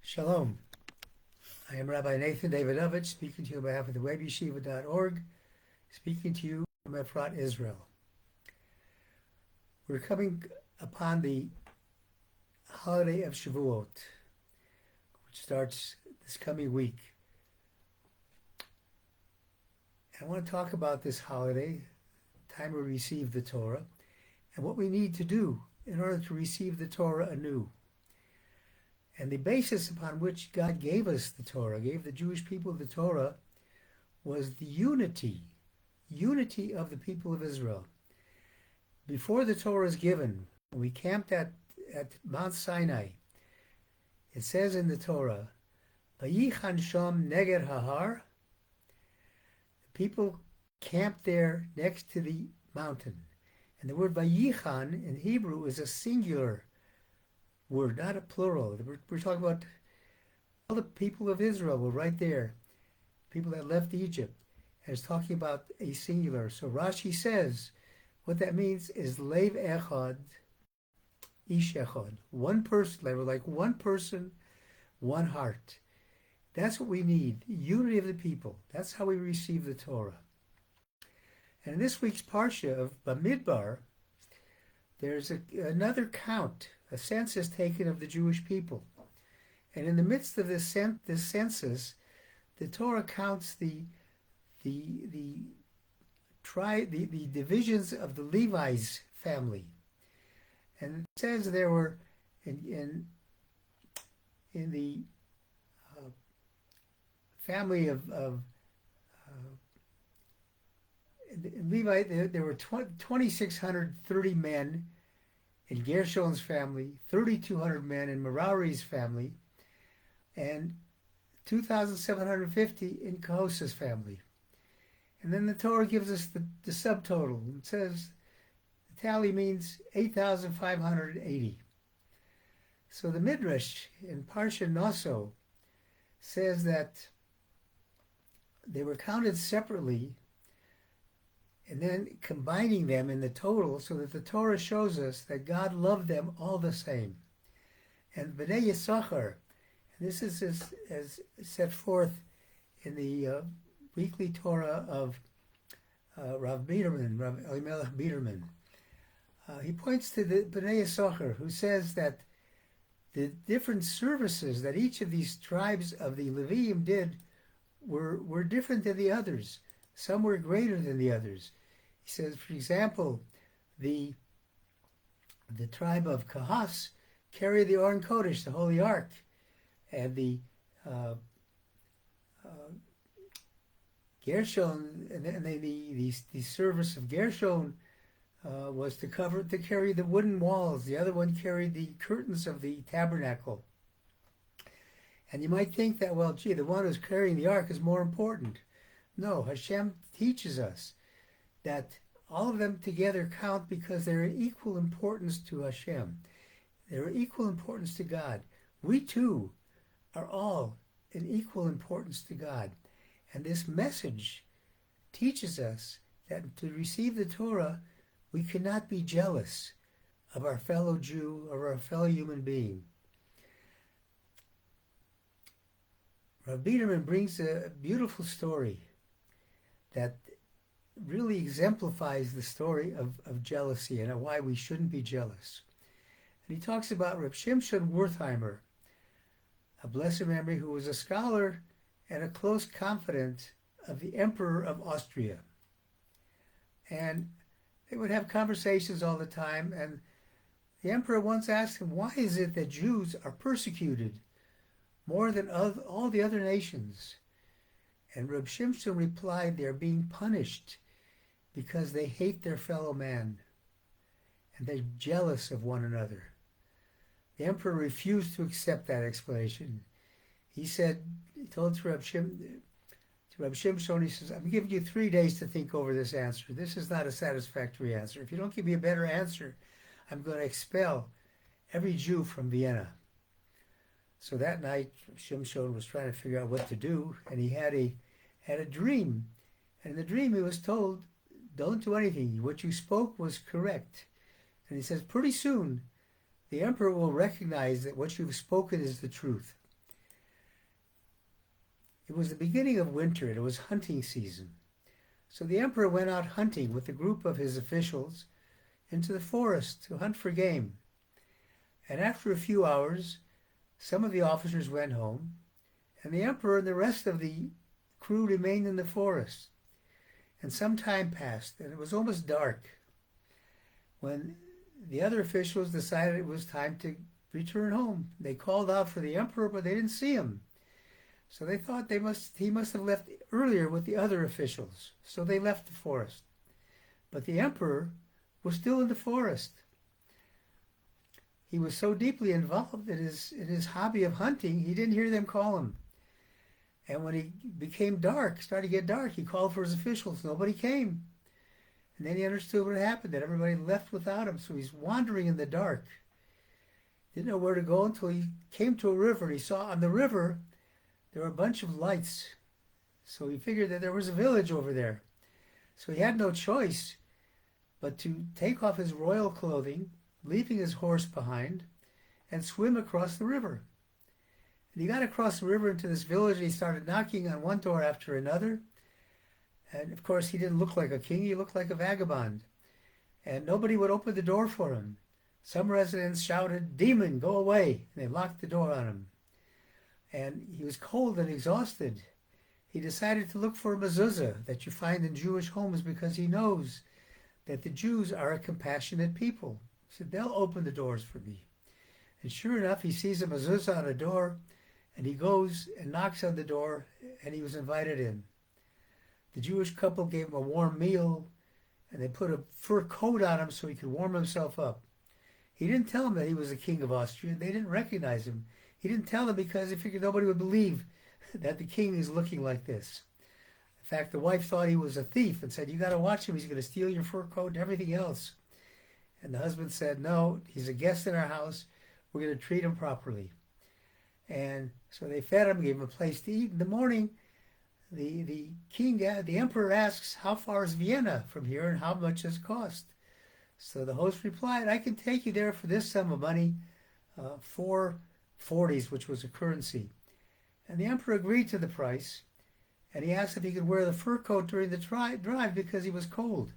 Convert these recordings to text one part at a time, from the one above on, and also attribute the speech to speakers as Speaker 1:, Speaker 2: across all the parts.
Speaker 1: Shalom. I am Rabbi Nathan Davidovich, speaking to you on behalf of the webyeshiva.org, speaking to you from Efrat, Israel. We're coming upon the holiday of Shavuot, which starts this coming week. I want to talk about this holiday, the time we receive the Torah, and what we need to do in order to receive the Torah anew. And the basis upon which God gave us the Torah, gave the Jewish people the Torah, was the unity of the people of Israel. Before the Torah is given, when we camped at Mount Sinai, it says in the Torah, Vayichan sham neged hahar, the people camped there next to the mountain. And the word Vayichan in Hebrew is a singular word, not a plural. We're talking about all the people of Israel were right there, people that left Egypt, and it's talking about a singular. So Rashi says what that means is Lev Echad, Ish Echad, one person. They were like one person, one heart. That's what we need, unity of the people. That's how we receive the Torah. And in this week's Parsha of Bamidbar, there's another count, a census taken of the Jewish people. And in the midst of this census, the Torah counts the divisions of the Levi's family. And it says there were in the family of Levi, there were 2,630 men in Gershon's family, 3,200 men in Merari's family, and 2,750 in Kohos's family. And then the Torah gives us the subtotal. It says the tally means 8,580. So the Midrash in Parsha Noso says that they were counted separately and then combining them in the total so that the Torah shows us that God loved them all the same. And B'nai Yisachar, and this is as set forth in the weekly Torah of Rav Biderman, Rav Elimelech Biderman. He points to the B'nai Yisachar, who says that the different services that each of these tribes of the Leviim did were different than the others. Some were greater than the others. He says, for example, the tribe of Kahas carried the Aron Kodesh, the Holy Ark, and the Gershon, and the service of Gershon was to carry the wooden walls. The other one carried the curtains of the tabernacle. And you might think that, well, gee, the one who's carrying the ark is more important. No, Hashem teaches us that all of them together count because they're in equal importance to Hashem. They're equal importance to God. We too are all in equal importance to God. And this message teaches us that to receive the Torah, we cannot be jealous of our fellow Jew or our fellow human being. Rav Biderman brings a beautiful story that really exemplifies the story of jealousy and why we shouldn't be jealous. And he talks about Reb Shimshon Wertheimer, a blessed memory, who was a scholar and a close confidant of the Emperor of Austria. And they would have conversations all the time, and the Emperor once asked him, why is it that Jews are persecuted more than all the other nations? And Reb Shimshon replied, they're being punished because they hate their fellow man and they're jealous of one another. The emperor refused to accept that explanation. He told Reb Shimshon, he says, I'm giving you 3 days to think over this answer. This is not a satisfactory answer. If you don't give me a better answer, I'm going to expel every Jew from Vienna. So that night, Shimshon was trying to figure out what to do, and he had a dream. And in the dream, he was told, don't do anything. What you spoke was correct. And he says, pretty soon, the emperor will recognize that what you've spoken is the truth. It was the beginning of winter and it was hunting season. So the emperor went out hunting with a group of his officials into the forest to hunt for game. And after a few hours, some of the officers went home, and the emperor and the rest of the crew remained in the forest. And some time passed, and it was almost dark when the other officials decided it was time to return home. They called out for the emperor, but they didn't see him. So they thought he must have left earlier with the other officials. So they left the forest. But the emperor was still in the forest. He was so deeply involved in his hobby of hunting, he didn't hear them call him. And when he became dark, started to get dark, he called for his officials. Nobody came. And then he understood what happened, that everybody left without him. So he's wandering in the dark. Didn't know where to go until he came to a river. He saw on the river there were a bunch of lights. So he figured that there was a village over there. So he had no choice but to take off his royal clothing, leaving his horse behind, and swim across the river. And he got across the river into this village, and he started knocking on one door after another. And of course, he didn't look like a king, he looked like a vagabond. And nobody would open the door for him. Some residents shouted, "Demon, go away!" And they locked the door on him. And he was cold and exhausted. He decided to look for a mezuzah that you find in Jewish homes because he knows that the Jews are a compassionate people. He said, they'll open the doors for me. And sure enough, he sees a mezuzah on a door, and he goes and knocks on the door, and he was invited in. The Jewish couple gave him a warm meal, and they put a fur coat on him so he could warm himself up. He didn't tell them that he was the king of Austria. They didn't recognize him. He didn't tell them because he figured nobody would believe that the king is looking like this. In fact, the wife thought he was a thief and said, "You got to watch him. He's going to steal your fur coat and everything else." And the husband said, "No, he's a guest in our house. We're going to treat him properly." And so they fed him, gave him a place to eat. In the morning, the emperor asks, "How far is Vienna from here and how much does it cost?" So the host replied, "I can take you there for this sum of money, 4 40s, which was a currency." And the emperor agreed to the price, and he asked if he could wear the fur coat during the drive because he was cold.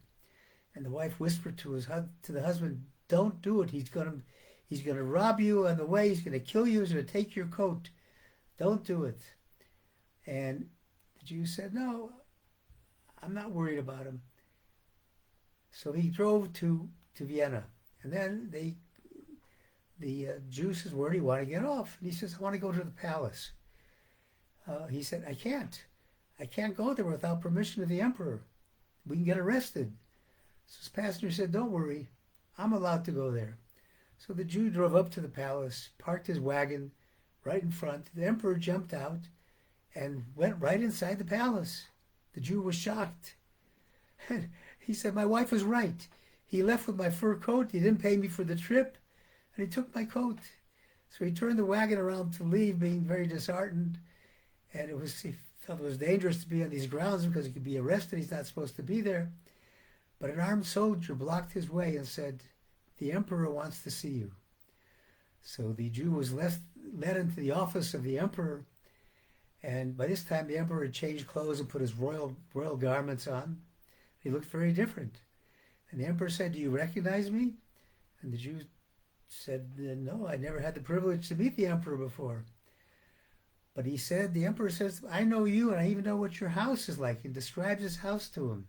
Speaker 1: And the wife whispered to the husband, "Don't do it. He's going to rob you on the way. He's going to kill you. He's going to take your coat. Don't do it." And the Jew said, "No, I'm not worried about him." So he drove to Vienna, and then the Jew says, "Where do you want to get off?" And he says, "I want to go to the palace." He said, I can't go there without permission of the emperor. We can get arrested." So his passenger said, "Don't worry, I'm allowed to go there." So the Jew drove up to the palace, parked his wagon right in front. The emperor jumped out and went right inside the palace. The Jew was shocked. He said, "My wife was right. He left with my fur coat. He didn't pay me for the trip, and he took my coat." So he turned the wagon around to leave, being very disheartened. And he felt it was dangerous to be on these grounds because he could be arrested. He's not supposed to be there. But an armed soldier blocked his way and said, "The emperor wants to see you." So the Jew was led into the office of the emperor. And by this time, the emperor had changed clothes and put his royal garments on. He looked very different. And the emperor said, "Do you recognize me?" And the Jew said, "No, I never had the privilege to meet the emperor before." But the emperor says, "I know you, and I even know what your house is like," and describes his house to him.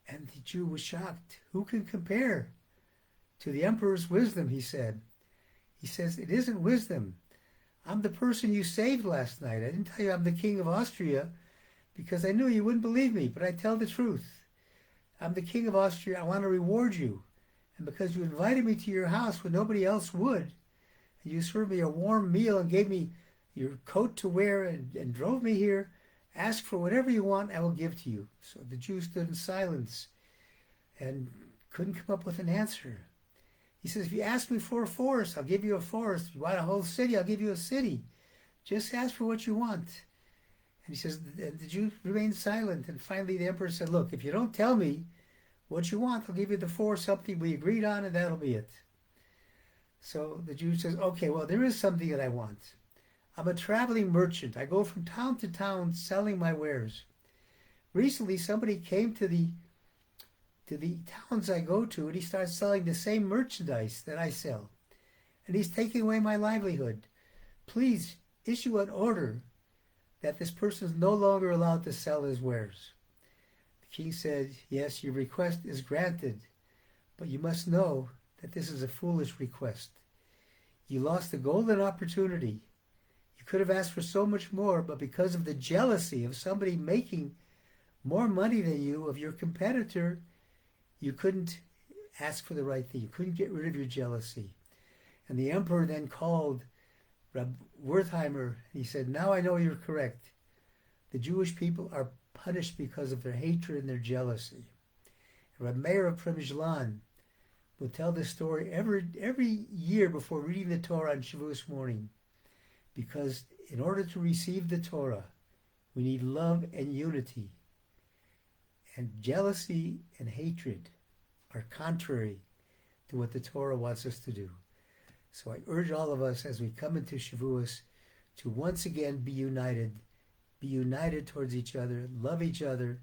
Speaker 1: And the Jew was shocked. "Who can compare to the emperor's wisdom?" he said. He says, "It isn't wisdom. I'm the person you saved last night. I didn't tell you I'm the king of Austria because I knew you wouldn't believe me, but I tell the truth. I'm the king of Austria. I want to reward you. And because you invited me to your house when nobody else would, and you served me a warm meal and gave me your coat to wear and drove me here, ask for whatever you want, I will give to you." So the Jew stood in silence and couldn't come up with an answer. He says, "If you ask me for a forest, I'll give you a forest. If you want a whole city, I'll give you a city. Just ask for what you want." And he says, and the Jew remained silent. And finally the emperor said, "Look, if you don't tell me what you want, I'll give you the forest, something we agreed on, and that'll be it." So the Jew says, "Okay, well, there is something that I want. I'm a traveling merchant. I go from town to town selling my wares. Recently, somebody came to the towns I go to, and he starts selling the same merchandise that I sell, and he's taking away my livelihood. Please issue an order that this person is no longer allowed to sell his wares. The king said, yes, your request is granted, but you must know that this is a foolish request. You lost a golden opportunity. You could have asked for so much more, but because of the jealousy of somebody making more money than you, of your competitor, you couldn't ask for the right thing. You couldn't get rid of your jealousy. And the emperor then called Rabbi Wertheimer. He said, now I know you're correct. The Jewish people are punished because of their hatred and their jealousy. And Rabbi Meir of Przemyslan will tell this story every year before reading the Torah on Shavuot morning. Because in order to receive the Torah, we need love and unity. And jealousy and hatred are contrary to what the Torah wants us to do. So I urge all of us as we come into Shavuos to once again be united towards each other, love each other,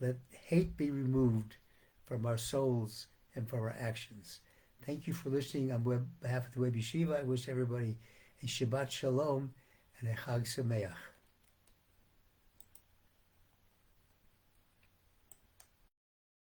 Speaker 1: let hate be removed from our souls and from our actions. Thank you for listening. On behalf of the Web Yeshiva, I wish everybody a Shabbat Shalom and a Chag Sameach.